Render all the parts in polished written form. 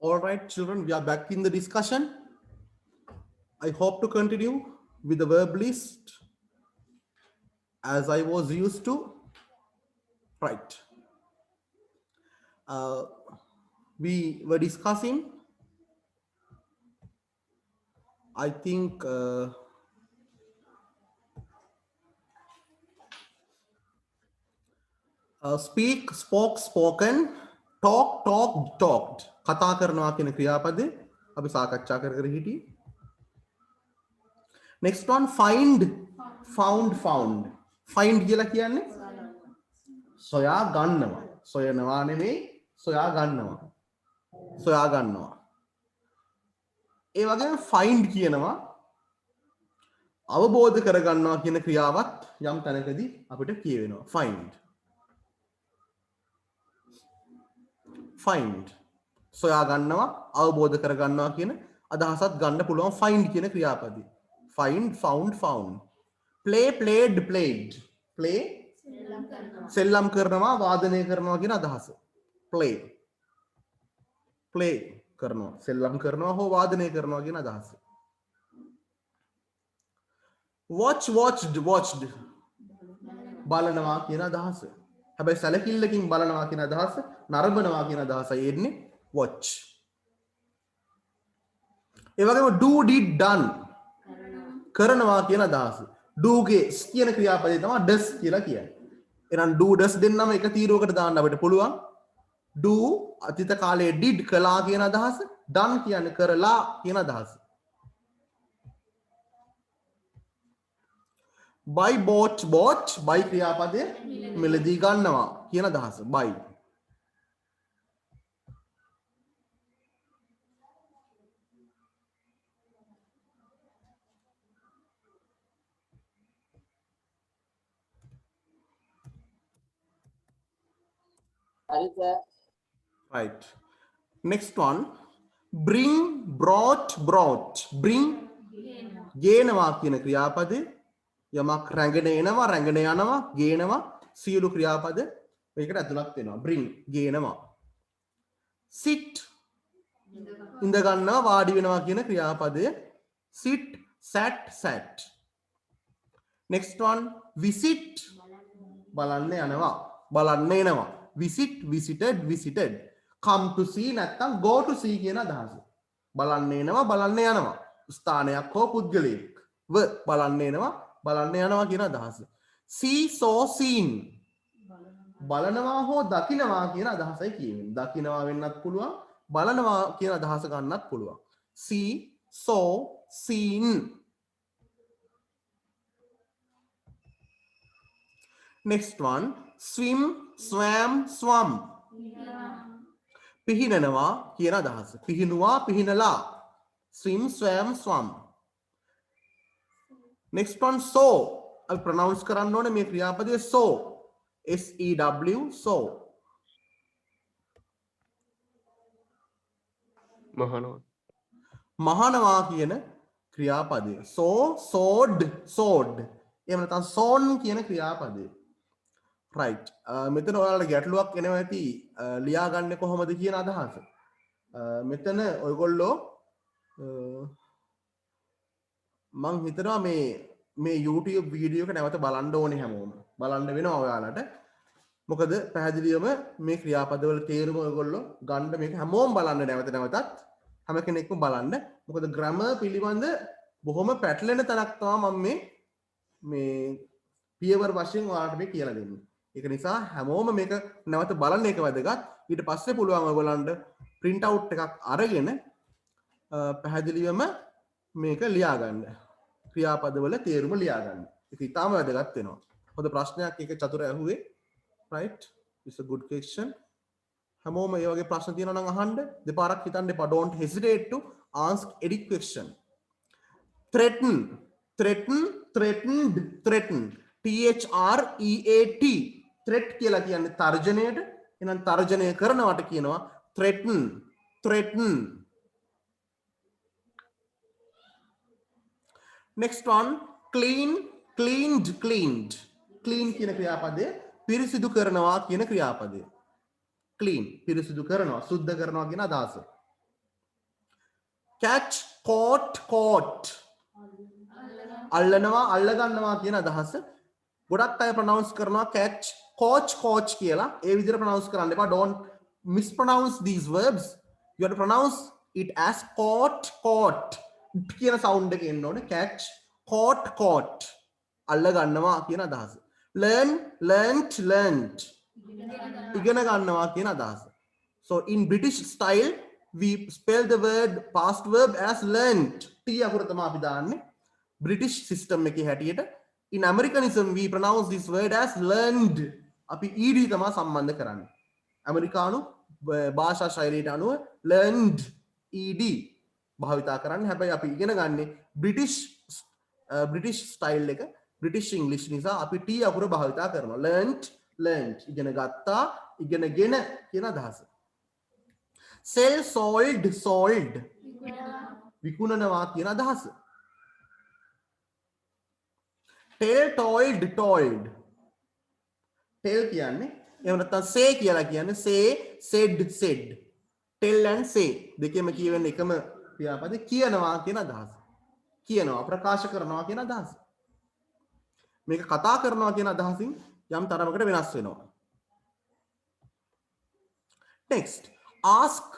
All right, children, we are back in the discussion. I hope to continue with the verb list as I was used to. Right. Uh, we were discussing, I think, speak, spoke, spoken, talk, talked, talked. කතා කරනවා කියන ක්‍රියාපදේ අපි සාකච්ඡා කර හිටියේ. Next one, find, found, found. Find කියලා කියන්නේ සොයා ගන්නවා. සොයනවා නෙමෙයි සොයා ගන්නවා. සොයා ගන්නවා. ඒ වගේම find කියනවා අවබෝධ කරගන්නවා කියන ක්‍රියාවත් යම් තැනකදී අපිට කියවෙනවා. find සොයා ගන්නවා අවබෝධ කරගන්නවා කියන අදහසත් ගන්න පුළුවන් find කියන ක්‍රියාපදේ. find, found, found. play, played, played. play සෙල්ලම් කරනවා වාදනය කරනවා කියන අදහස. play කරනවා සෙල්ලම් කරනවා හෝ වාදනය කරනවා කියන අදහස. watched බලනවා කියන අදහස. හැබැයි සැලකිල්ලකින් බලනවා කියන අදහස නරඹනවා කියන අදහසයි එන්නේ watch. ඒ වගේම do, did, done කරනවා කියන අදහස. do ගේ කියන ක්‍රියාපදේ තමයි does කියලා කියන්නේ. එහෙනම් do, does දෙන්නම එක තීරුවකට දාන්න අපිට පුළුවන්. do අතීත කාලයේ did කළා කියන අදහස, done කියන්නේ කරලා කියන අදහස. buy, bought buy ක්‍රියාපදය මිලදී ගන්නවා කියන අදහස. buy. Right. Next one, bring, brought. bring ගේනවා කියන ක්‍රියාපදේ යමක් රැගෙන එනවා රැගෙන යනවා ගේනවා සියලු ක්‍රියාපද මේකට ඇතුළත් වෙනවා. bring ගේනවා. sit ඉඳ ගන්නවා වාඩි වෙනවා කියන ක්‍රියාපදය sit, sat. next one, visit බලන්න යනවා බලන්න එනවා. visit, visited. come to see නැත්තම් go to see කියන අදහස. බලන්න එනවා බලන්න යනවා. ස්ථානයක් හෝ පුද්ගලයෙක් බලන්න එනවා බලන්න යනවා කියන අදහස. see, saw, seen බලනවා හෝ දකිනවා කියන අදහසයි කියවෙන්නේ. දකිනවා වෙන්නත් පුළුවන් බලනවා කියන අදහස ගන්නත් පුළුවන්. see, saw, seen. next one, swim, swam, swum පිහිනනවා කියන අදහස. පිහිනුවා පිහිනලා. swim, swam, swum. next one, saw අපි ප්‍රොනවුන්ස් කරන්න ඕනේ මේ ක්‍රියාපදයේ saw, SEW, saw. මහනවා කියන ක්‍රියාපදය saw, sawed එහෙම නැත්නම් sawn කියන ක්‍රියාපදය. right. මෙතන ඔයාලට ගැටලුවක් එනවා ඇති ලියා ගන්න කොහොමද කියන අදහස. මෙතන ඔයගොල්ලෝ මං හිතනවා මේ YouTube වීඩියෝ එක නැවත බලන්න ඕනේ හැමෝම. බලන්න වෙනවා ඔයාලට. මොකද පැහැදිලිවම මේ ක්‍රියාපදවල තේරුම ඔයගොල්ලෝ ගන්න මේක හැමෝම බලන්න නැවතත් හැම කෙනෙක්ම බලන්න. මොකද ග්‍රැමර් පිළිබඳ බොහොම පැටලෙන තැනක් තමයි මම මේ පියවර වශයෙන් ඔයාලට මේ කියලා දෙන්නේ. ඒක නිසා හැමෝම මේක නැවත බලන්න එක වැදගත්. ඊට පස්සේ පුළුවන් ඔයගොල්ලන්ට print out එකක් අරගෙන පැහැදිලිවම මේක ලියා ගන්න. ක්‍රියාපදවල තේරුම ලියා ගන්න. ඒක ඉතාම වැදගත් වෙනවා. හොඳ ප්‍රශ්නයක් ඒක චතුර ඇහුවේ. right, it's a good question. හැමෝම මේ වගේ ප්‍රශ්න තියෙනවා නම් අහන්න. දෙපාරක් හිතන්න එපා. don't hesitate to ask any question. threaten, threatened, THREAT. threat කියලා කියන්නේ තර්ජනයට. එහෙනම් තර්ජනය කරනවට කියනවා threaten. next one, clean, cleaned. clean කියන ක්‍රියාපදය පිරිසිදු කරනවා කියන ක්‍රියාපදය. clean පිරිසිදු කරනවා සුද්ධ කරනවා කියන අදහස. catch caught අල්ලනවා අල්ල ගන්නවා කියන අදහස ගොඩක් අය ප්‍රොනවුන්ස් කරනවා catch coach කියලා ඒ විදිහට ප්‍රොනවුන්ස් කරන්න එපා don't mispronounce these verbs you have to pronounce it as caught කියන sound එක එන්න ඕනේ catch caught අල්ල ගන්නවා කියන අදහස learnt ඉගෙන ගන්නවා කියන අදහස so in British style we spell the word past verb as learnt t අකුර තමයි අපි දාන්නේ British system එකේ හැටියට in Americanism we pronounce this word as learned අපි ed තමයි සම්බන්ධ කරන්නේ ඇමරිකානු භාෂා ශෛලියට අනුව learned ed භාවිතා කරන්නේ හැබැයි අපි ඉගෙන ගන්නේ British style එක British English නිසා අපි t අකුර භාවිතා කරනවා learnt ඉගෙන ගත්තා ඉගෙනගෙන කියන අදහස sell sold විකුණනවා කියන අදහස tell told tell කියන්නේ එහෙම නැත්නම් say කියලා කියන්නේ say said tell and say දෙකෙම කියවෙන්නේ එකම ක්‍රියාපදේ කියනවා කියන අදහස කියනවා ප්‍රකාශ කරනවා කියන අදහස මේක කතා කරනවා කියන අදහසින් යම් තරමකට වෙනස් වෙනවා next asked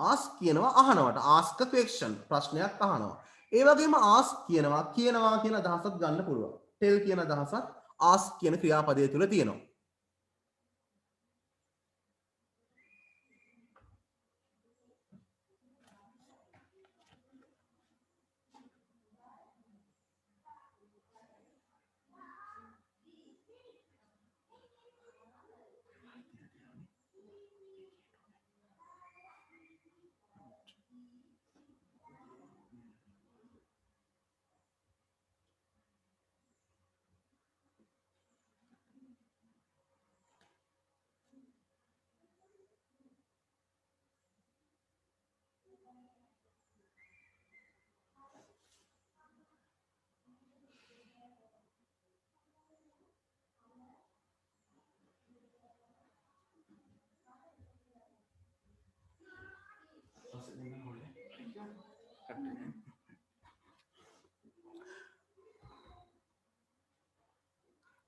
ask කියනවා අහනවට ask a question ප්‍රශ්නයක් අහනවා ඒ වගේම ask කියනවා කියන අදහසත් ගන්න පුළුවන් tell කියන අදහසත් ask කියන ක්‍රියාපදය තුල තියෙනවා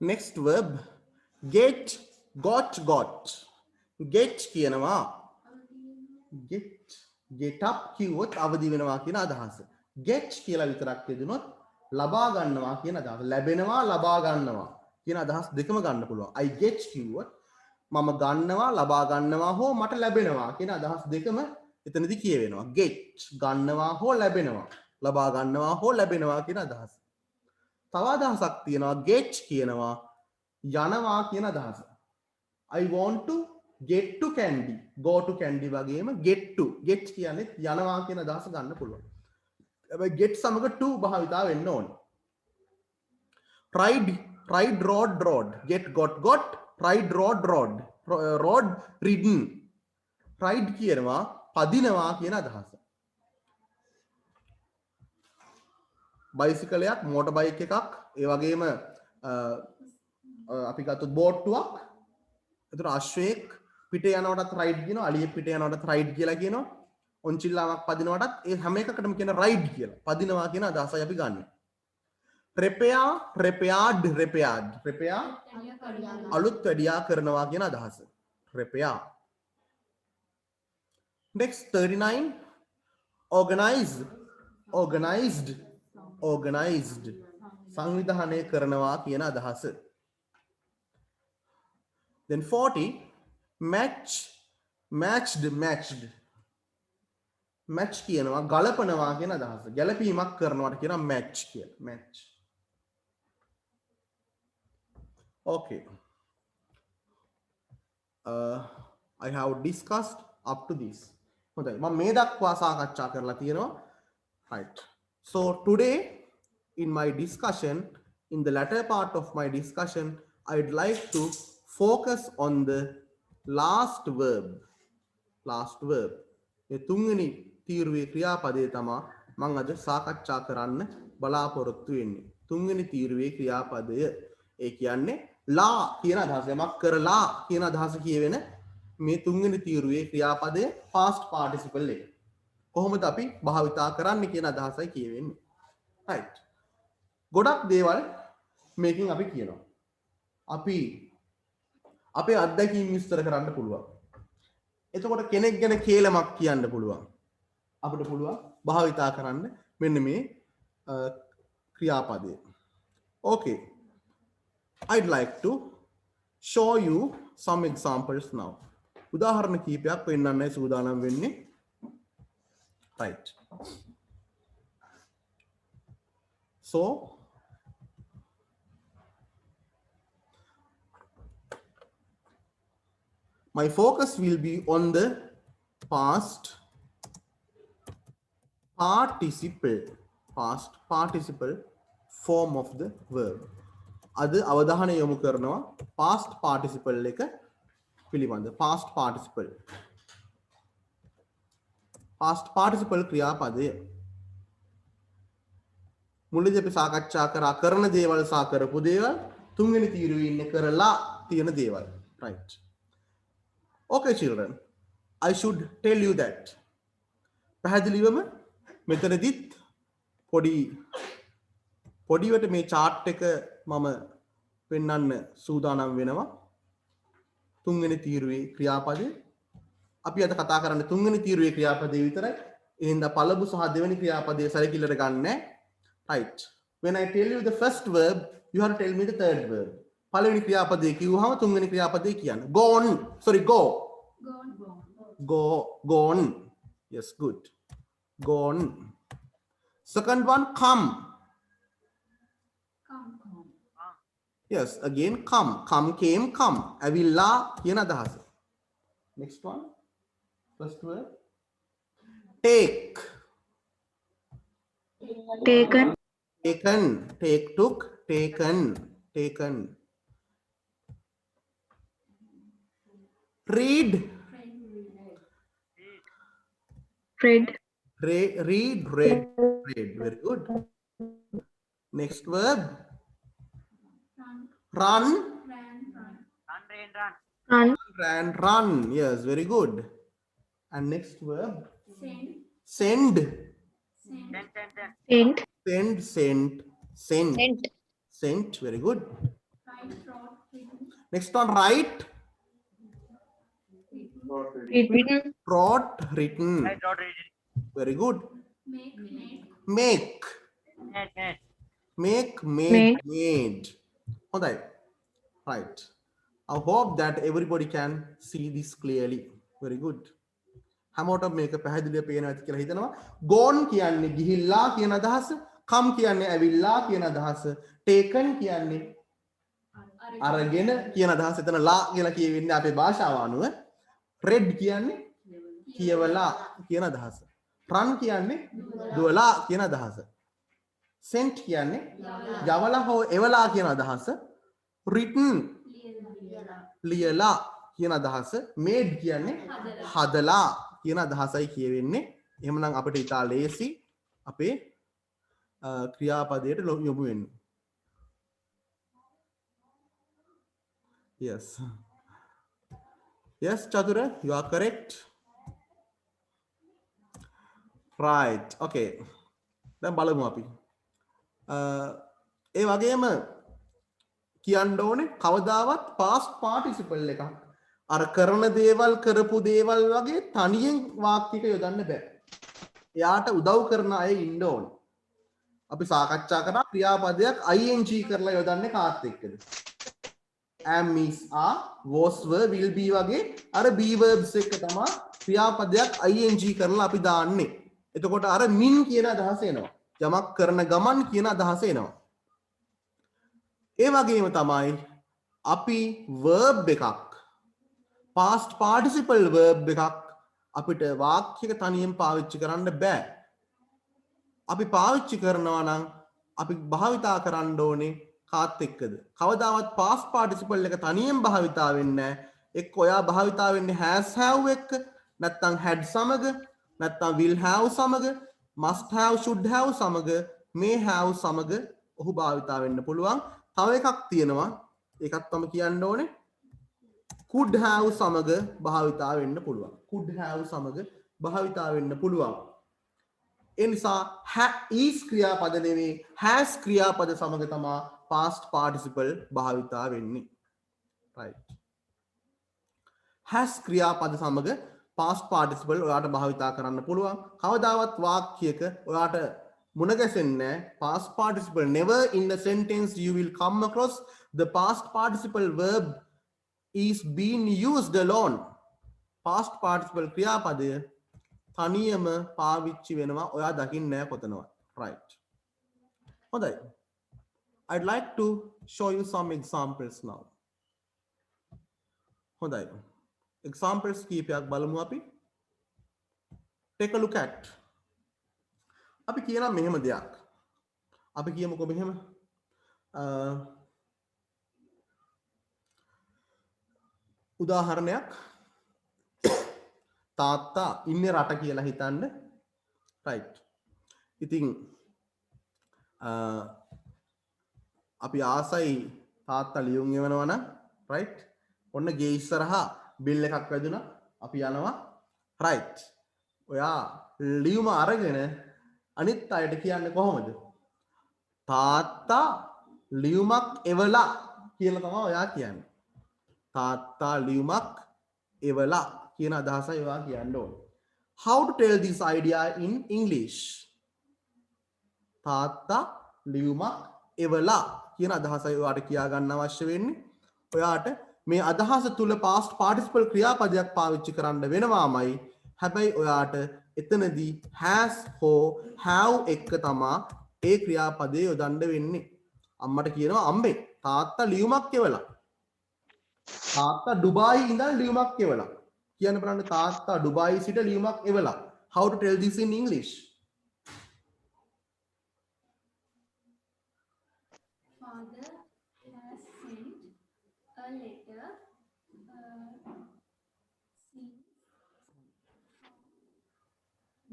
next verb get කියනවා get up කිව්වොත් අවදි වෙනවා කියන අදහස get කියලා විතරක් කියදුනොත් ලබා ගන්නවා කියන අදහස ලැබෙනවා ලබා ගන්නවා කියන අදහස් දෙකම ගන්න පුළුවන් I get කිව්වොත් මම ගන්නවා ලබා ගන්නවා හෝ මට ලැබෙනවා කියන අදහස් දෙකම එතනදී කියවෙනවා get ගන්නවා හෝ ලැබෙනවා ලබා ගන්නවා හෝ ලැබෙනවා කියන අදහස තව අදහසක් තියෙනවා get කියනවා යනවා කියන අදහස I want to get to candy go to candy වගේම get කියන්නේ යනවා කියන අදහස ගන්න පුළුවන් හැබැයි get සමග to භාවිතා වෙන්න ඕනේ ride rode get got ride rode ridden ride කියනවා පදිනවා කියන අදහස බයිසිකලයක් මෝටර් බයික් එකක් ඒ වගේම අපි ගත්තොත් බෝට්ටුවක් එතකොට අශ්වයෙක් පිට යනකොටත් රයිඩ් කියනවා අලියෙක් පිට යනකොටත් රයිඩ් කියලා කියනවා ඔන්චිල්ලාවක් පදිනකොටත් ඒ හැම එකකටම කියන රයිඩ් කියලා පදිනවා කියන අදහසයි අපි ගන්න repaired අලුත් වැඩියා කරනවා කියන අදහස repair next 39 organized සංවිධානය කරනවා කියන අදහස then 40 match කියනවා ගලපනවා කියන අදහස ගැලපීමක් කරනවාට කියනවා match කියලා match okay I have discussed up to this හොඳයි මම මේ දක්වා සාකච්ඡා කරලා තියෙනවා right so today in my discussion in the latter part of my discussion I'd like to focus on the last verb මේ තුන්වෙනි තීරුවේ ක්‍රියාපදේ තමයි මම අද සාකච්ඡා කරන්න බලාපොරොත්තු වෙන්නේ තුන්වෙනි තීරුවේ ක්‍රියාපදය ඒ කියන්නේ ලා කියන අදහස යමක් කරලා කියන අදහස කියවෙන මේ තුන්වෙනි තීරුවේ ක්‍රියාපදයේ past participle එක. කොහොමද අපි භාවිතා කරන්නේ කියන අදහසයි කියවෙන්නේ. right. ගොඩක් දේවල් මේකෙන් අපි කියනවා. අපි අපේ අත්දැකීම් විස්තර කරන්න පුළුවන්. එතකොට කෙනෙක් ගැන කේලමක් කියන්න පුළුවන්. අපිට පුළුවන් භාවිතා කරන්න මෙන්න මේ ක්‍රියාපදය. Okay. I'd like to show you some examples now. උදාහරණ කීපයක් පෙන්වන්නයි සූදානම් වෙන්නේ. Right. So my focus will be on the past participle form of the verb. அது අවධානය යොමු කරනවා past participle එක පිළිබඳ. past participle ක්‍රියාපදය මුලදී අපි සාකච්ඡා කරන දේවල් සහ කරපු දේවල් තුන්වෙනි තීරුවේ ඉන්නේ කරලා තියෙන දේවල්. right. Okay children, I should tell you that පැහැදිලිවම මෙතනදිත් පොඩිවට මේ chart එක මම පෙන්වන්න සූදානම් වෙනවා. තුන්වෙනි තීරුවේ ක්‍රියාපදේ අපි අද කතා කරන්නේ තුන්වෙනි තීරුවේ ක්‍රියාපදේ විතරයි. එහෙනම් පළමු සහ දෙවෙනි ක්‍රියාපදේ සැලකිල්ලට ගන්න. right. When I tell you the first verb, you have to tell me the third verb. පළවෙනි ක්‍රියාපදේ කිව්වහම තුන්වෙනි ක්‍රියාපදේ කියන්න. Gone. Sorry, go. Gone. Yes, good. Gone. Second one, come. Yes, again, come. Come, came, come. Avilla කියන අදහස. Next one. First word. Take. Taken. Taken. Take, took, taken. Taken. Read. Read. Read. Very good. Next verb. Run. Run. Yes, very good. And next verb. Send. Sent. Very good. Next one, write. Written. Very good. Make. Made. Alright. Right. I hope that everybody can see this clearly. Very good. හැමෝටම මේක පැහැදිලිව පේනවා ඇති කියලා හිතනවා. gone කියන්නේ ගිහිල්ලා කියන අදහස, come කියන්නේ ඇවිල්ලා කියන අදහස, taken කියන්නේ අරගෙන කියන අදහස. එතන ලා කියලා කියවෙන්නේ අපේ භාෂාව අනුව. read කියන්නේ කියවලා කියන අදහස. run කියන්නේ දුවලා කියන අදහස. sent කියන්නේ යවලා හෝ එවලා කියන අදහස. written ලියලා කියන අදහස. made කියන්නේ හදලා කියන අදහසයි කියවෙන්නේ. එහෙමනම් අපිට ඉතා ලේසි අපේ ක්‍රියාපදයට යොමු වෙන්න. Yes Chatura, you are correct. Right. Okay. දැන් බලමු අපි. ඒ වගේම කියන්න ඕනේ කවදාවත් past participle එකක් අර කරන දේවල් කරපු දේවල් වගේ තනියෙන් වාක්‍යයක යොදන්න බෑ. එයාට උදව් කරන අය ඉන්න ඕනේ. අපි සාකච්ඡා කරා ක්‍රියාපදයක් ing කරලා යොදන්නේ කාත් එක්කද? am, is, are, was, were, will be වගේ අර be verbs එක තමයි ක්‍රියාපදයක් ing කරලා අපි දාන්නේ. එතකොට අර min කියන අදහස එනවා. යමක් කරන ගමන් කියන අදහස එනවා. ඒ වගේම තමයි අපි verb එකක් past participle verb එකක් අපිට වාක්‍යයක තනියෙන් පාවිච්චි කරන්න බෑ. අපි පාවිච්චි කරනවා නම් අපි භාවිතා කරන්න ඕනේ කාත් එක්කද? කවදාවත් past participle එක තනියෙන් භාවිතා වෙන්නේ නැහැ. එක්ක ඔයා භාවිතා වෙන්නේ has have එක්ක, නැත්නම් had සමග, නැත්නම් will have සමග, must have, should have සමග, may have සමග ඔහු භාවිතා වෙන්න පුළුවන්. තව එකක් තියෙනවා. ඒකත් තම කියන්න ඕනේ. could have සමග භාවිතා වෙන්න පුළුවන්. could have සමග භාවිතා වෙන්න පුළුවන්. ඒ නිසා is ක්‍රියාපද නෙවෙයි has ක්‍රියාපද සමග තමයි past participle භාවිතා වෙන්නේ. right. has ක්‍රියාපද සමග past participle ඔයාට භාවිතා කරන්න පුළුවන්. කවදාවත් වාක්‍යයක ඔයාට මුණ ගැසෙන්නේ past participle. Never in the sentence you will come across the past participle verb is being used alone. past participle ක්‍රියාපදය තනියම පාවිච්චි වෙනවා ඔයා දකින්නේ නැහැ කොතනවත්. right. හොඳයි. I'd like to show you some examples now. හොඳයි. examples කීපයක් බලමු අපි. take a look at. අපි කියනවා මෙහෙම දෙයක්. අපි කියමුකෝ මෙහෙම උදාහරණයක් තාත්තා ඉන්නේ රට කියලා හිතන්න. right. ඉතින් අපි ආසයි තාත්තා ලියුම් එවනවා නම් right. ඔන්න ගේ ඉස්සරහා බිල් එකක් වැදුනා අපි යනවා right. ඔයා ලියුම අරගෙන අනිත් අයට කියන්නේ කොහොමද? තාත්තා ලියුමක් එවලා කියලා තමයි ඔයා කියන්නේ. තාත්තා ලියුමක් එවලා කියන අදහසයි ඔයා කියන්න ඕනේ. How to tell this idea in English? තාත්තා ලියුමක් එවලා කියන අදහසයි ඔයාට කියා ගන්න අවශ්‍ය වෙන්නේ. ඔයාට මේ අදහස තුල past participle ක්‍රියාපදයක් පාවිච්චි කරන්න වෙනවාමයි. හැබැයි ඔයාට එතනදී has හෝ have එක තමයි ඒ ක්‍රියාපදේ යොදන්න වෙන්නේ. අම්මට කියනවා අම්මේ තාත්තා ලියුමක් එවලා. තාත්තා ඩුබායි ඉඳන් ලියුමක් එවලා. කියන්න බලන්න තාත්තා ඩුබායි සිට ලියුමක් එවලා. How to tell this in English? Father has sent a letter since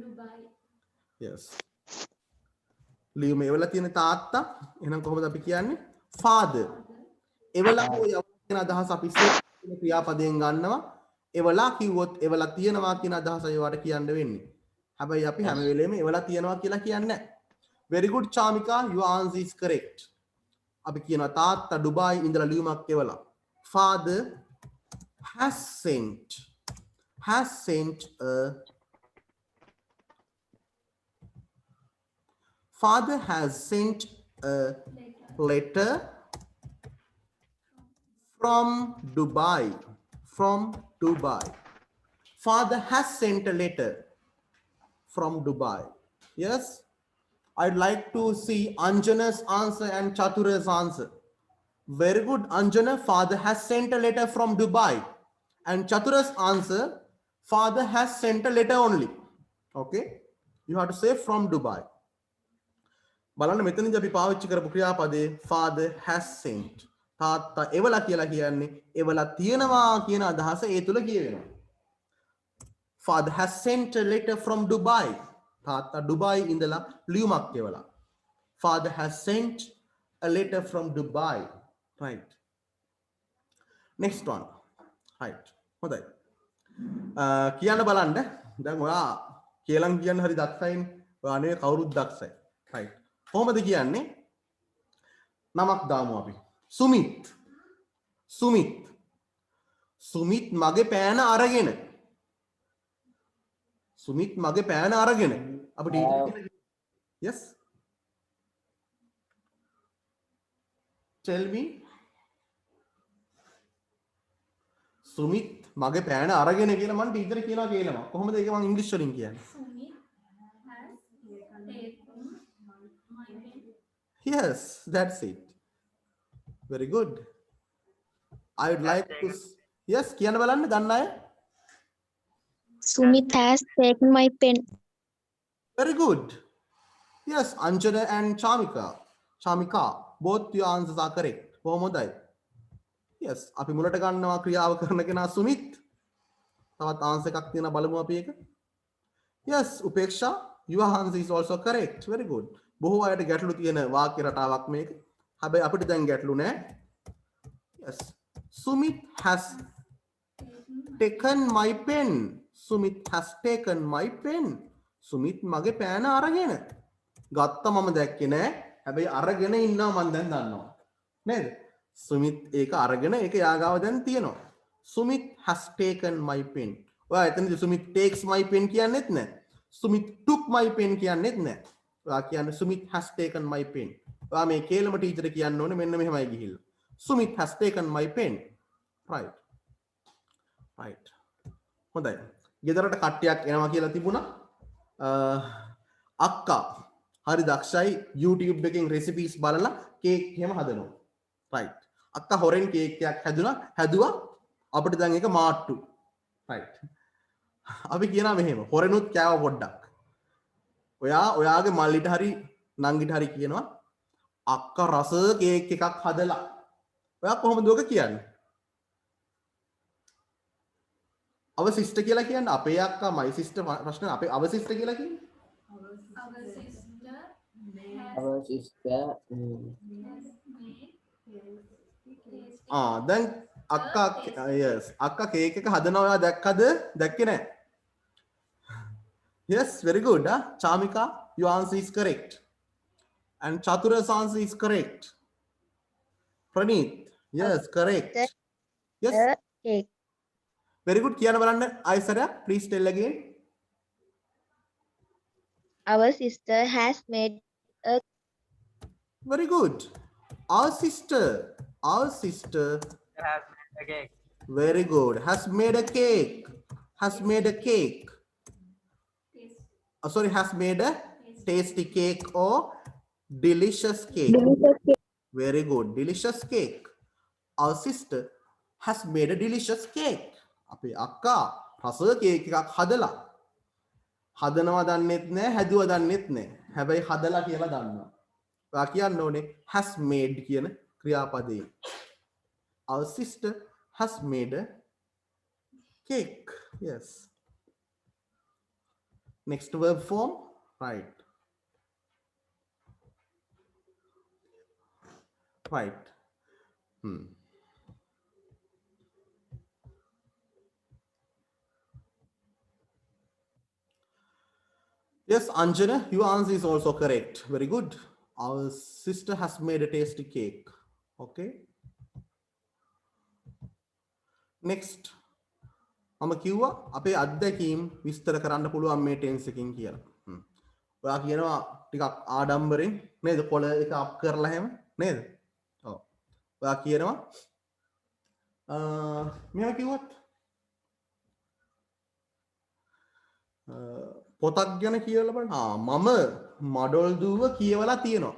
Dubai. Yes. ලියුම එවලා තියෙන තාත්තා එහෙනම් කොහොමද අපි කියන්නේ? Father. එවලා හෝ යවලා කියන අදහස අපි ඉස්සෙල්ලා ක්‍රියාපදයෙන් ගන්නවා. එවලා කිව්වොත් එවලා තියනවා කියන අදහසයි ඔයාලට කියන්න වෙන්නේ. හැබැයි අපි හැම වෙලේම එවලා තියනවා කියලා කියන්නේ නැහැ. Very good Chamika, your answer is correct. අපි කියනවා තාත්තා ඩුබායි ඉඳලා ලියුමක් එවලා. Father has sent a Father has sent a letter from Dubai. From Dubai. Father has sent a letter from Dubai. Yes. I'd like to see Anjana's answer and Chatura's answer. Very good, Anjana. Father has sent a letter from Dubai. And Chatura's answer, father has sent a letter only. Okay. You have to say from Dubai. බලන්න මෙතනදී අපි පාවිච්චි කරපු ක්‍රියාපදේ father has sent. තාත්තා එවලා කියලා කියන්නේ එවලා තියනවා කියන අදහස ඒ තුල කියවෙනවා. Father has sent a letter from Dubai. තාත්තා ඩුබායි ඉඳලා ලියුමක් එවලා. Father has sent a letter from Dubai. Right. Next one. Right. හොඳයි. කියන්න බලන්න. දැන් ඔයා කියලා කියන්න හරි දක්ෂයිනේ. ඔයා නේ කවුරුත් දක්ෂයි. Right. කොහොමද කියන්නේ? නමක් දාමු අපි. සුමිත්. සුමිත්. සුමිත් මගේ පෑන අරගෙන. සුමිත් මගේ පෑන අරගෙන. අපිට yes. Tell me. සුමිත් මගේ පෑන අරගෙන කියලා මම ටීචර් කියනවා කියනවා. කොහොමද ඒක මම ඉංග්‍රීසි වලින් කියන්නේ? Sumit has taken my pen. Yes, that's it. Very good. I would like to yes කියන්න බලන්න දන්න අය. Sumit has taken my pen. Very good. Yes, Anjana and Chamika. Chamika, both your answers are correct. බොහොම හොඳයි. Yes, අපි මුලට ගන්නවා ක්‍රියාව කරන කෙනා සුමිත්. තවත් answer එකක් තියෙනවා බලමු අපි ඒක. Yes, Upeksha, your answer is also correct. Very good. බොහෝ අයට ගැටලු තියෙන වාක්‍ය රටාවක් මේක. හැබැයි අපිට දැන් ගැටලු නෑ. Yes. Sumit has taken my pen. Sumit has taken my pen. Sumit මගේ පෑන අරගෙන. ගත්ත මම දැක්කේ නෑ. හැබැයි අරගෙන ඉන්නවා මම දැන් දන්නවා. නේද? සුමිත් ඒක අරගෙන ඒක යාගාව දැන් තියෙනවා. Sumit has taken my pen. ඔයා එතනදී Sumit takes my pen කියන්නෙත් නෑ. Sumit took my pen කියන්නෙත් නෑ. ඔයා කියන්නේ Sumit has taken my pen. ඔයා මේ කේලම ටීචර් කියන්න ඕනේ මෙන්න මෙහෙමයි ගිහිල්ලා. Sumit has taken my pen. Right. Right. හොඳයි. ගෙදරට කට්ටියක් එනවා කියලා තිබුණා. අක්කා හරි දක්ෂයි YouTube එකෙන් recipes බලලා කේක් එහෙම හදනවා. Right. අක්කා හොරෙන් කේක් එකක් හැදුවා අපිට දැන් ඒක මාට්ටු. Right. අපි කියනවා මෙහෙම හොරෙනුත් කෑව පොඩ්ඩක්. ඔයාගේ මල්ලිට හරි නංගිට හරි කියනවා අක්කා රස කේක් එකක් හදලා. ඔයා කොහොමද ඔක කියන්නේ? our sister කියලා කියන්නේ අපේ අක්කා my sister ප්‍රශ්න අපේ our sister කියලා කියන්නේ Our sister Our sister. has made දැන් අක්කා yes අක්කා කේක් එක හදනවා ඔයා දැක්කද? දැක්කේ නැහැ. Yes, very good. Chamika, your answer is correct. And Chatura's answer is correct. Praneeth, yes, correct. Yes, The cake. very good. Kiyana balanna Aisarya, please tell again. Our sister has made a Very good. Our sister Has made a cake. very good, has made a cake. Has made a cake. taste Sorry, has made a tasty cake or delicious cake. delicious cake. Very good. Delicious cake. Our sister has made a delicious cake. අපේ අක්කා රස cake එකක් හදලා. හදනවා දන්නෙත් නෑ, හැදුවා දන්නෙත් නෑ. හැබැයි හදලා කියලා දන්නවා. ඔයා කියන්න ඕනේ has made කියන ක්‍රියාපදේ. Our sister has made a cake. Yes. Next verb form. Right. Right. Yes, Anjana, your answer is also correct. Very good. Our sister has made a tasty cake. Okay. Next. මම කිව්වා අපේ අත්දැකීම් විස්තර කරන්න පුළුවන් මේ tense එකකින් කියලා. ඔයා කියනවා ටිකක් ආඩම්බරෙන් නේද? කොළ එක අප් කරලා හැම නේද? ඔව්. ඔයා කියනවා මෙහෙම කිව්වොත් පොතක් ගැන කියලා බලන්න. මම මඩොල් දුව කියවලා තියෙනවා.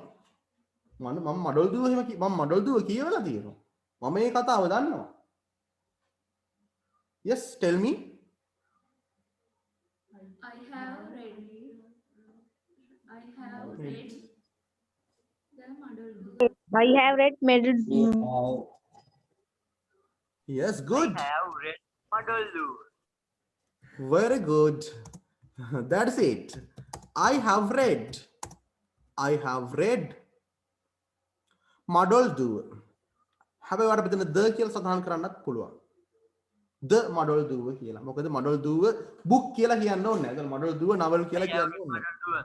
මම මඩොල් දුව එහෙම මම මඩොල් දුව කියවලා තියෙනවා. මම මේ කතාව දන්නවා. Yes, tell me. I have read the model book. I have read medal. Yes, good. Have read Madallu. Very good. That's it. I have read. I have read. Model do. හැබැයි ඔයාලට මෙතන the කියලා සඳහන් කරන්නත් පුළුවන්. The model do කියලා. මොකද model do book කියලා කියන්න ඕනේ නැහැ. model do novel කියලා කියන්න ඕනේ නැහැ. Madallu.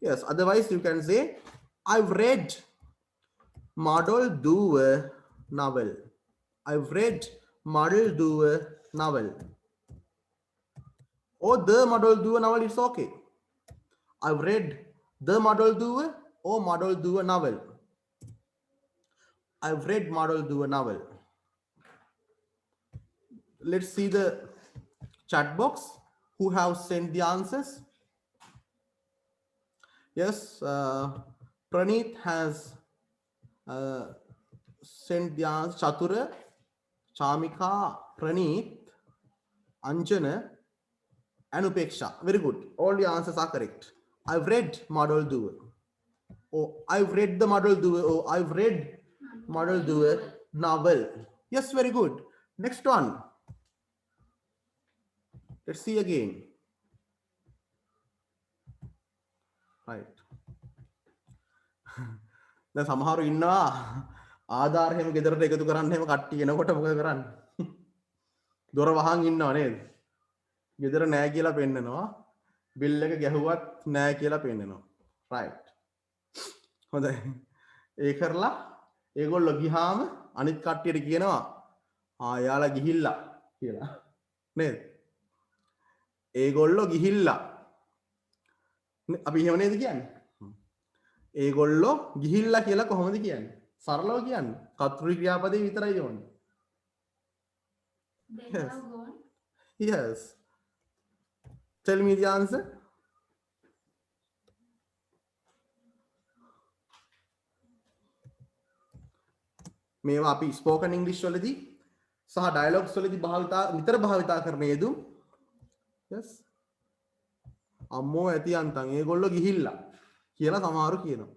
Yes, otherwise you can say I've read model do novel. I've read model do novel. Or the model do novel, it's okay. I've read the model do or model do novel. I've read model do novel. Let's see the chat box. Who have sent the answers? Yes, Praneeth has sent the answer. Chatura, Chamika, Praneeth, Anjana, and Upeksha. Very good. All the answers are correct. I've read model do. Oh, I've read the model do. Oh, I've read model do novel. Yes, very good. Next one. Let's see again. Right. දැන් සමහරව ඉන්නවා ආධාර හැම ගෙදරට එකතු කරන්න හැම කට්ටිය එනකොට මොකද කරන්නේ? දොර වහන් ඉන්නව නේද? ගෙදර නෑ කියලා පෙන්නනවා. බිල් එක ගැහුවත් නෑ කියලා පෙන්නනවා. right. හොඳයි. ඒ කරලා ඒගොල්ලෝ ගිහාම අනිත් කට්ටියට කියනවා යාලා ගිහිල්ලා කියලා. නේද? ඒගොල්ලෝ ගිහිල්ලා. අපි එහෙම නේද කියන්නේ? ඒගොල්ලෝ ගිහිල්ලා කියලා කොහොමද කියන්නේ? සරලව කියන්නේ. කර්තෘ ක්‍රියාපදේ විතරයි යෝන්නේ. They Yes. have gone. Yes. Tell me the answer. මේවා අපි ස්පෝකන් ඉංග්‍රීසි වලදී සහ ඩයලොග්ස් වලදී නිතර භාවිතා කරන යෙදුම්. Yes. අම්මෝ ඇති අන්තන් ඒගොල්ලෝ ගිහිල්ලා කියලා සමහරු කියනවා.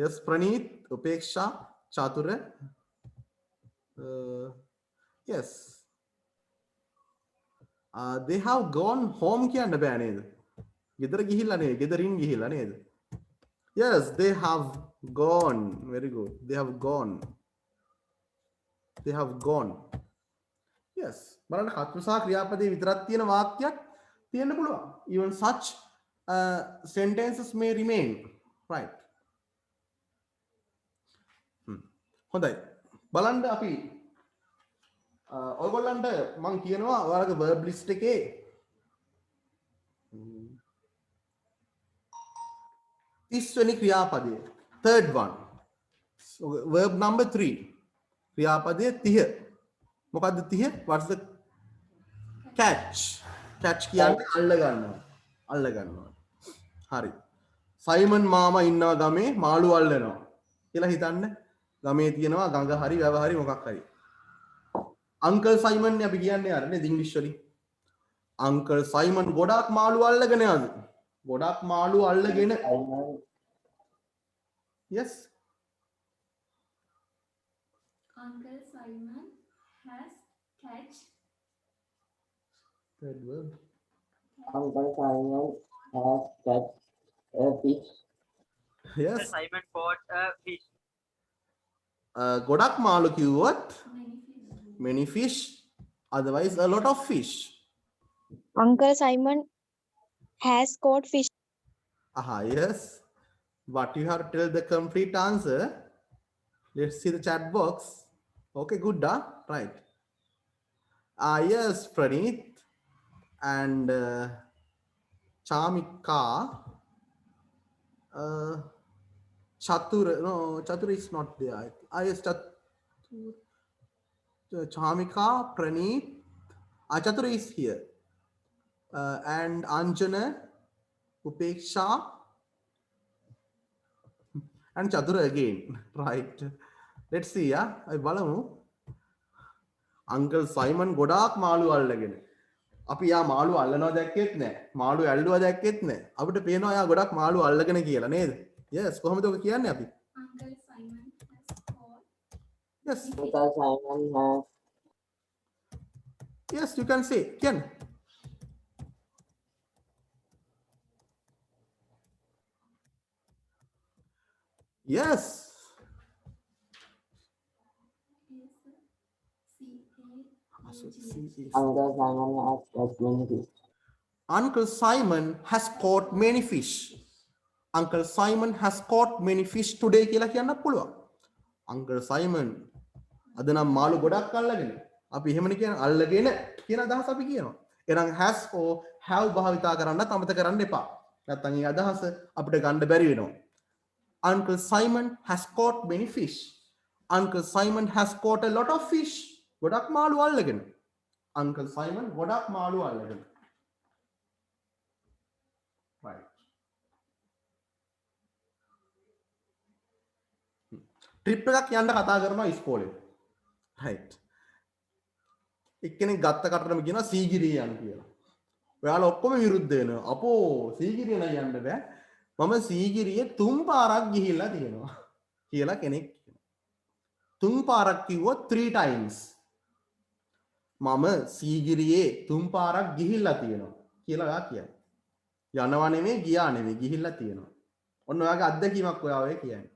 Yes ප්‍රනීත්, උපේක්ෂා, චතුර. Yes. They have gone home කියන්න බෑ නේද? ගෙදර ගිහිල්ලා නේද? ගෙදරින් ගිහිල්ලා නේද? Yes, they have gone. Very good. They have gone. They have gone. Yes. බලන්න කර්තෘ සහ ක්‍රියාපදේ විතරක් තියෙන වාක්‍යයක් තියෙන්න පුළුවන්. Even such sentences may remain. Right. හොඳයි. බලන්න අපි ඔයගොල්ලන්ට මම කියනවා ඔයාලගේ verb list එකේ ඉස්වෙනි ක්‍රියාපදය third one. So, verb number 3. ක්‍රියාපදය 30. මොකද්ද 30? What's the catch? Catch කියන්නේ අල්ල ගන්නවා. අල්ල ගන්නවා. හරි. සයිමන් මාමා ඉන්නවා ගමේ මාළු අල්ලනවා. කියලා හිතන්න. ගමේ තියෙනවා ගඟ හරි වැව හරි මොකක් හරි. අංකල් සයිමන් නේ අපි කියන්නේ අර නේද ඉංග්‍රීසි වලින්. අංකල් සයිමන් ගොඩාක් මාළු අල්ලගෙන යනවා. ගොඩාක් මාළු අල්ලගෙන yes Uncle Simon has catch. third verb Uncle Simon has catch a fish. yes Simon caught a fish. ගොඩක් මාළු කිව්වොත් Many many fish. fish otherwise a lot of fish. Uncle Simon has caught fish. Aha, yes. But you have to tell the complete answer. Let's see the chat box. Okay, good, right. Yes, Praneeth and Chamika. Chatur, no, Chatur is not there. Yes, Chamika, Praneeth. Chatur is here. And Anjana, Upeksha, and Chatura again, right? Let's see, yeah. බලමු. Uncle Simon ගොඩාක් මාළු අල්ලගෙන. අපි යා මාළු අල්ලනවා දැක්කෙත් නැහැ. මාළු ඇල්ලුවා දැක්කෙත් නැහැ. අපිට පේනවා යා ගොඩාක් මාළු අල්ලගෙන කියලා නේද? Yes, කොහොමද ඔක කියන්නේ අපි? Uncle Simon has caught. Yes. Uncle Simon has Yes, you can say. Can. Yes. Uncle Simon has catch many fish. Uncle Simon has caught many fish. Uncle Simon has caught many fish today කියලා කියන්නත් පුළුවන්. Uncle Simon අද නම් මාළු ගොඩක් අල්ලගෙන. අපි එහෙමනේ කියන්නේ අල්ලගෙන කියන අදහස අපි කියනවා. එහෙනම් has or have භාවිතා කරන්නත් අමතක කරන්න එපා. නැත්නම් මේ අදහස අපිට ගන්න බැරි වෙනවා. Uncle Simon has caught many fish. Uncle Simon has caught a lot of fish. ගොඩක් මාළු අල්ලගෙන. Uncle Simon ගොඩක් මාළු අල්ලගෙන. Right. ට්‍රිප් එකක් යන්න කතා කරනවා ඉස්කෝලේ. right. එක්කෙනෙක් ගත්ත කටටම කියනවා සීගිරිය යන්න කියලා. ඔයාලා ඔක්කොම විරුද්ධ වෙනවා. අපෝ සීගිරිය නම් යන්න බෑ. මම සීගිරිය 3 පාරක් ගිහිල්ලා තියෙනවා කියලා කෙනෙක් කියනවා. 3 පාරක් කිව්වොත් 3 times. මම සීගිරියේ 3 පාරක් ගිහිල්ලා තියෙනවා කියලා ඔයා කියනවා. යනවා නෙමෙයි ගියා නෙමෙයි ගිහිල්ලා තියෙනවා. ඔන්න ඔයාගේ අත්දැකීමක් ඔයා ඔය කියන්නේ.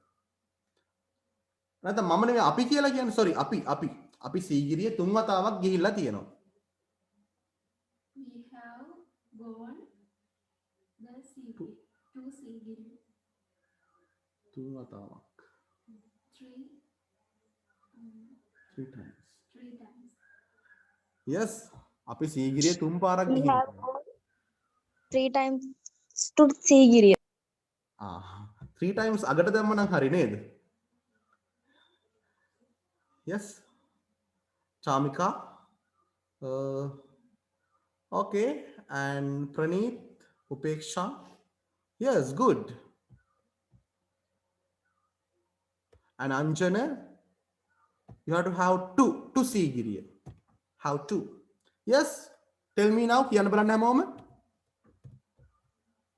නැත්නම් මම නෙමෙයි අපි කියලා කියන්නේ sorry අපි සීගිරියේ 3 වතාවක් ගිහිල්ලා තියෙනවා. gone the Sigiri to Sigiri තුන් වතාවක්. three 3 times. times. Yes. අපි සීගිරිය තුන් පාරක් We ගිහින්. have gone 3 times to Sigiriya. 3 times අගට දැම්ම නම් හරි නේද? Yes. Chamika. Okay. And Praneeth, Upeksha. Yes, good. And Anjana, you have to have two Sigiriya. How to? Yes. Tell me now. Kiyan බලන්න හැමෝම.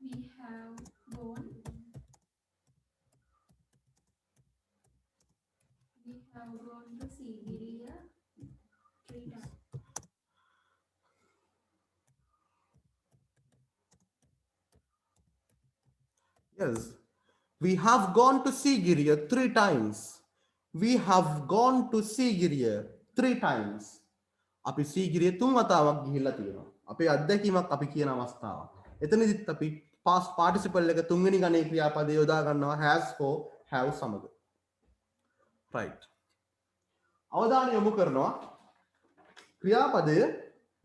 We have gone. We have gone to Sigiriya 3 times. Yes. We have gone to Sigiriya 3 times. We have gone to Sigiriya 3 times. අපි සීගිරිය තුන් වතාවක් ගිහිල්ලා තියෙනවා. අපේ අත්දැකීමක් අපි කියන අවස්ථාවක්. එතනදිත් අපි past participle එක තුන්වෙනි ගණයේ ක්‍රියාපදේ යොදා ගන්නවා has for have සමග. Right. අවධානය යොමු කරනවා ක්‍රියාපදය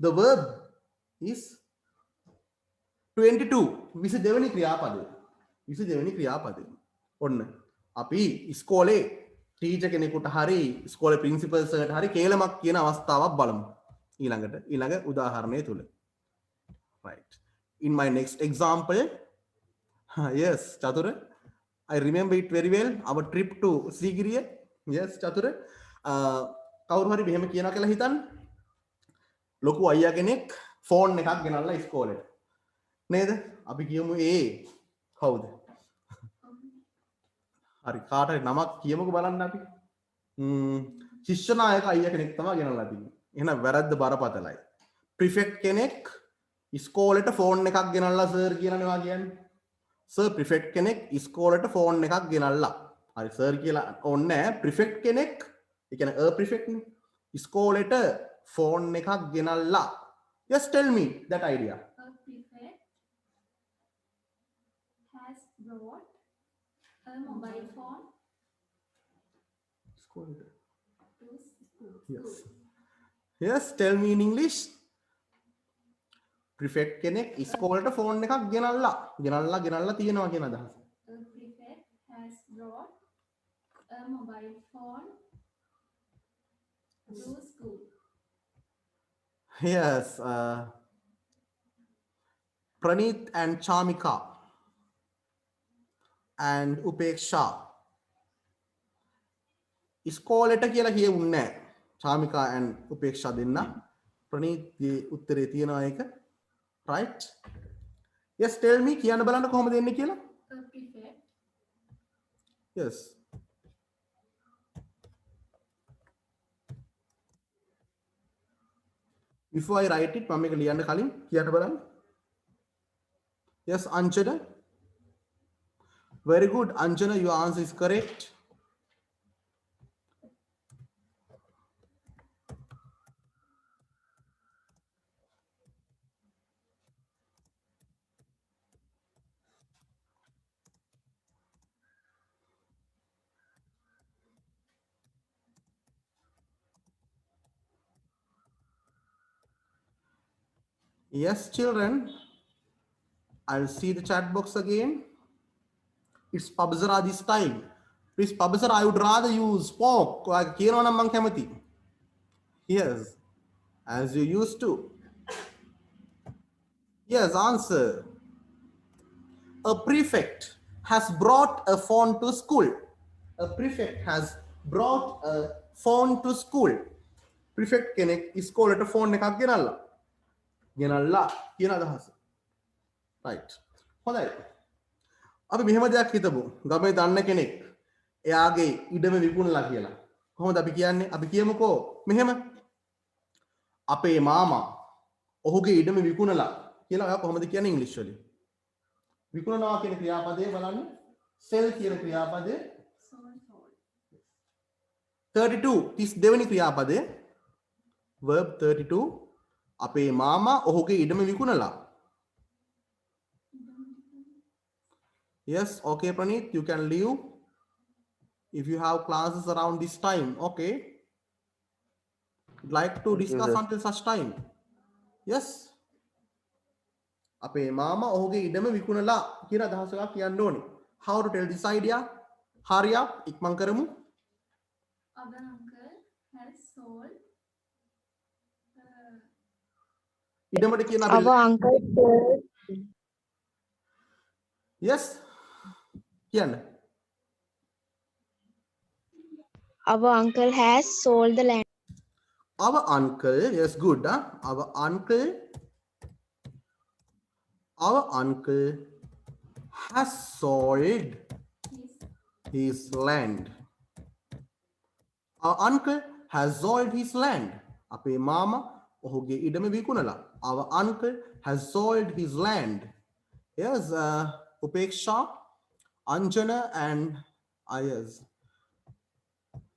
the verb is 22 22 වෙනි ක්‍රියාපදය. 22 වෙනි ක්‍රියාපදය. ඔන්න අපි ඉස්කෝලේ ටීචර් කෙනෙකුට හරි ඉස්කෝලේ ප්‍රින්සිපල් සර්ට හරි කේලමක් කියන අවස්ථාවක් බලමු. ඊළඟ උදාහරණය තුල. Right. In my next example, yes, Chatura, I remember it very well. Our trip to Sigiriya. Yes, Chatura. කවුරු හරි මෙහෙම කියනවා කියලා හිතන්න. ලොකු අයියා කෙනෙක් ෆෝන් එකක් ගෙනල්ලා ඉස්කෝලේට. නේද? අපි කියමු කවුද? හරි කාට හරි නමක් කියමුකෝ බලන්න අපි. ශිෂ්‍ය නායක අයියා කෙනෙක් තමයි ගෙනල්ලා තින්නේ. එහෙනම් වැරද්ද බරපතලයි. ප්‍රිෆෙක්ට් කෙනෙක් ඉස්කෝලේට ෆෝන් එකක් ගෙනල්ලා සර් කියලානේ වා කියන්නේ. සර් ප්‍රිෆෙක්ට් කෙනෙක් ඉස්කෝලේට ෆෝන් එකක් ගෙනල්ලා. හරි සර් කියලා ඕනේ නැහැ. ප්‍රිෆෙක්ට් කෙනෙක් ඒ කියන්නේ ප්‍රිෆෙක්ට් නේ. ඉස්කෝලේට ෆෝන් එකක් ගෙනල්ලා. Yes, tell me that idea. A prefect has brought a mobile phone Iskolaට. to school. Yes. Yes, tell me in English. Prefect කෙනෙක් ඉස්කෝලේට ෆෝන් එකක් ගෙනල්ලා. ගෙනල්ලා තියෙනවා කියන අදහස. A prefect has brought a mobile phone to school. Yes, Praneeth and Chamika and Upeksha. ඉස්කෝලේට කියලා කියවුන්නේ නැහැ. Chamika and Upeksha දෙන්න. Praneethගේ උත්තරේ තියනවා ඒක. Right? Yes, tell me කියන්න බලන්න කොහොමද එන්නේ කියලා. A prefect Yes. Before I write it, මම මේක ලියන්න කලින් කියන්න බලන්න. Yes, Anjana. Very good, Anjana. Your answer is correct. Yes, children. I'll see the chat box again. It's Pabzara this time. Please, Pabzara, I would rather you spoke. Yes, as you used to. Yes, answer. A prefect has brought a phone to school. A prefect has brought a phone to school. Prefect කෙනෙක් ඉස්කෝලේට phone එකක් ගෙනල්ලා. ගෙනල්ලා කියන අදහස. Right. හොඳයි. අපි මෙහෙම දෙයක් හිතමු. ගමේ දන්න කෙනෙක් එයාගේ ඉඩම විකුණලා කියලා. කොහොමද අපි කියන්නේ? අපි කියමුකෝ මෙහෙම. අපේ මාමා ඔහුගේ ඉඩම විකුණලා කියලා ඔයා කොහොමද කියන්නේ ඉංග්‍රීසි වලින්? විකුණනවා කියන ක්‍රියාපදේ බලන්න. sell කියන ක්‍රියාපදේ sold. 32 32 වෙනි ක්‍රියාපදේ verb 32 අපේ මාමා ඔහුගේ ඉඩම විකුණලා. Yes, okay, Praneeth, you can leave if you have classes around this time. Okay. Like to discuss until such time. Yes. අපේ මාමා ඔහුගේ ඉඩම විකුණලා කියන අදහස එකක් කියන්න ඕනේ. How to tell this idea? Hurry up, ඉක්මන් කරමු. Our uncle has sold. ඉඩමට කියන අපි Our uncle sold. yes. කියන්න. Our uncle has sold the land. Our uncle, yes, good. Huh? Our uncle has sold his land. Our uncle has sold his land. අපේ මාමා ඔහුගේ ඉඩම විකුණලා. Our uncle has sold his land. Yes, Upeksha, Anjana and Ayaz.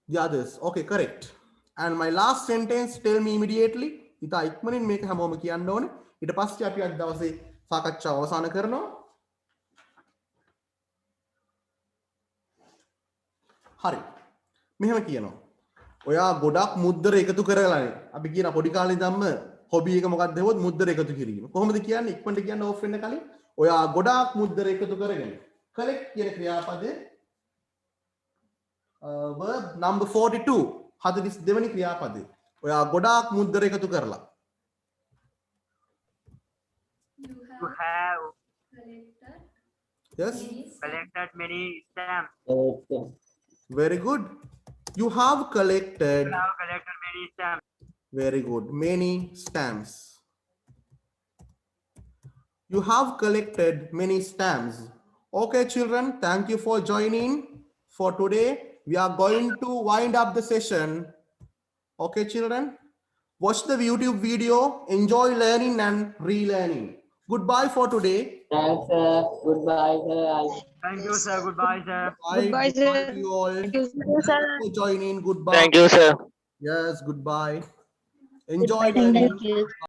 The others. Okay, correct. And my last sentence, tell me immediately. ඉතා ඉක්මනින් මේක හැමෝම කියන්න ඕනේ. ඊට පස්සේ අපි අද දවසේ සාකච්ඡාව අවසන් කරනවා. හරි. මෙහෙම කියනවා. ඔයා ගොඩක් මුද්දර එකතු කරලානේ. අපි කියන පොඩි කාලේ ඉඳන්ම හොබි එක මොකක්ද හෙවොත් මුද්දර එකතු කිරීම. කොහොමද කියන්නේ? ඉක්මනට කියන්න ඕෆ් වෙන්න කලින්. ඔයා ගොඩාක් මුද්දර එකතු කරගෙන. collect කියන ක්‍රියාපදේ verb number 42. 42 වෙනි ක්‍රියාපදේ. ඔයා ගොඩාක් මුද්දර එකතු කරලා. You You have have collected Yes. many collected many stamps. Very good. You have collected. You have collected many stamps. Very good. Many stamps. You have collected many stamps. Okay, children, thank you for joining for today. We are going to wind up the session. Okay, children, watch the YouTube video. Enjoy learning and relearning. Goodbye for today. Thanks, sir. Goodbye, sir. Thank you, sir. Goodbye, sir. Goodbye, sir. To you all. Thank you, sir. For joining. Goodbye. Thank you, sir. Yes, goodbye. Enjoy Thank learning. you.